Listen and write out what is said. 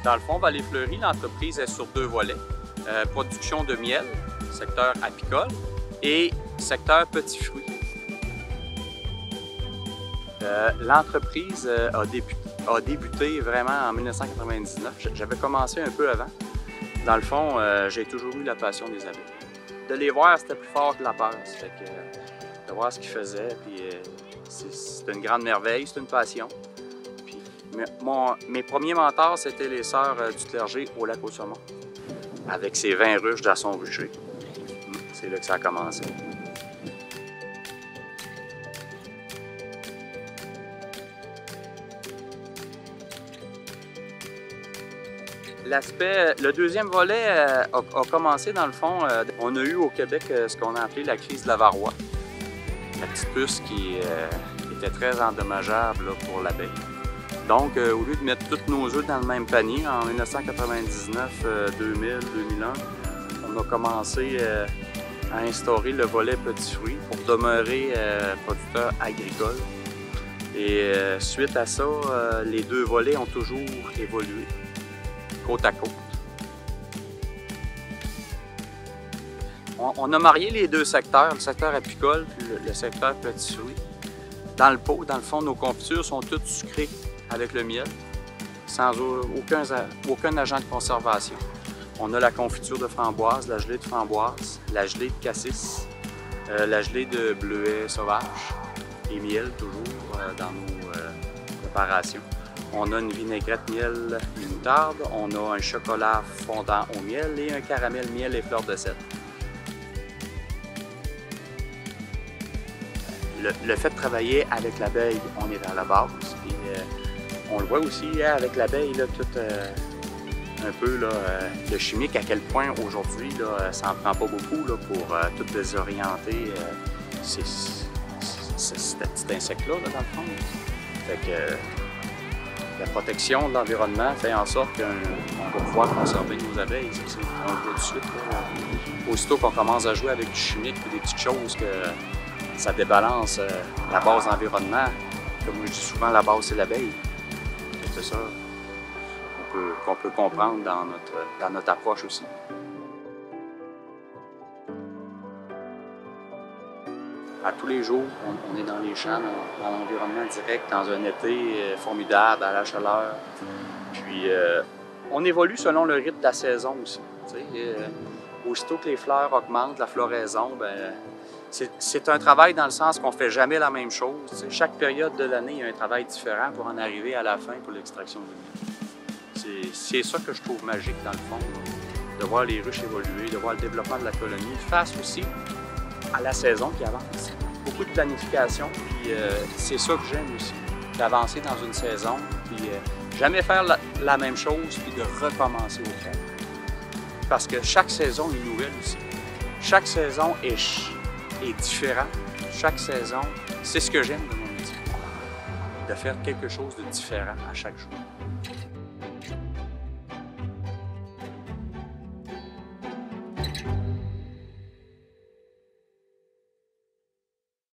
Dans le fond, Vallée Fleurie, l'entreprise est sur 2 volets. Production de miel, secteur apicole, et secteur petits fruits. L'entreprise a débuté vraiment en 1999. J'avais commencé un peu avant. Dans le fond, j'ai toujours eu la passion des abeilles. De les voir, c'était plus fort que la peur. Fait que, de voir ce qu'ils faisaient, puis c'est une grande merveille, c'est une passion. Puis, mes premiers mentors, c'était les sœurs du clergé au lac au saumon, avec ses 20 ruches dans son rucher. C'est là que ça a commencé. Le deuxième volet a commencé dans le fond, on a eu au Québec ce qu'on a appelé la crise de la varroa. La petite puce qui était très endommageable là, pour l'abeille. Donc, au lieu de mettre tous nos œufs dans le même panier, en 1999, 2000, 2001, on a commencé à instaurer le volet petits fruits pour demeurer producteur agricole. Et suite à ça, les 2 volets ont toujours évolué, côte à côte. On a marié les 2 secteurs, le secteur apicole puis le secteur petits fruits. Dans le pot, dans le fond, nos confitures sont toutes sucrées avec le miel, sans aucun agent de conservation. On a la confiture de framboise, la gelée de framboise, la gelée de cassis, la gelée de bleuet sauvage et miel toujours dans nos préparations. On a une vinaigrette miel et moutarde, on a un chocolat fondant au miel et un caramel miel et fleurs de sel. Le fait de travailler avec l'abeille, on est à la base. Puis, on le voit aussi avec l'abeille, tout un peu là, de chimique, à quel point aujourd'hui, ça n'en prend pas beaucoup là, pour tout désorienter cet petit insecte-là, dans le fond. Fait que, la protection de l'environnement fait en sorte qu'on va pouvoir conserver nos abeilles. On le voit tout de suite. Là. Aussitôt qu'on commence à jouer avec du chimique ou des petites choses que ça débalance la base d'environnement. Comme je dis souvent, la base, c'est l'abeille. C'est ça qu'on peut comprendre dans notre approche aussi. À tous les jours, on est dans les champs, dans l'environnement direct, dans un été formidable, à la chaleur. Puis, on évolue selon le rythme de la saison aussi. Aussitôt que les fleurs augmentent, la floraison, c'est un travail dans le sens qu'on ne fait jamais la même chose. T'sais. Chaque période de l'année, il y a un travail différent pour en arriver à la fin pour l'extraction du miel. C'est ça que je trouve magique dans le fond, là, de voir les ruches évoluer, de voir le développement de la colonie face aussi à la saison qui avance. Beaucoup de planification, puis c'est ça que j'aime aussi, d'avancer dans une saison, puis jamais faire la même chose, puis de recommencer au calme. Parce que chaque saison est nouvelle aussi. Chaque saison est différente. Chaque saison, c'est ce que j'aime de mon métier, de faire quelque chose de différent à chaque jour.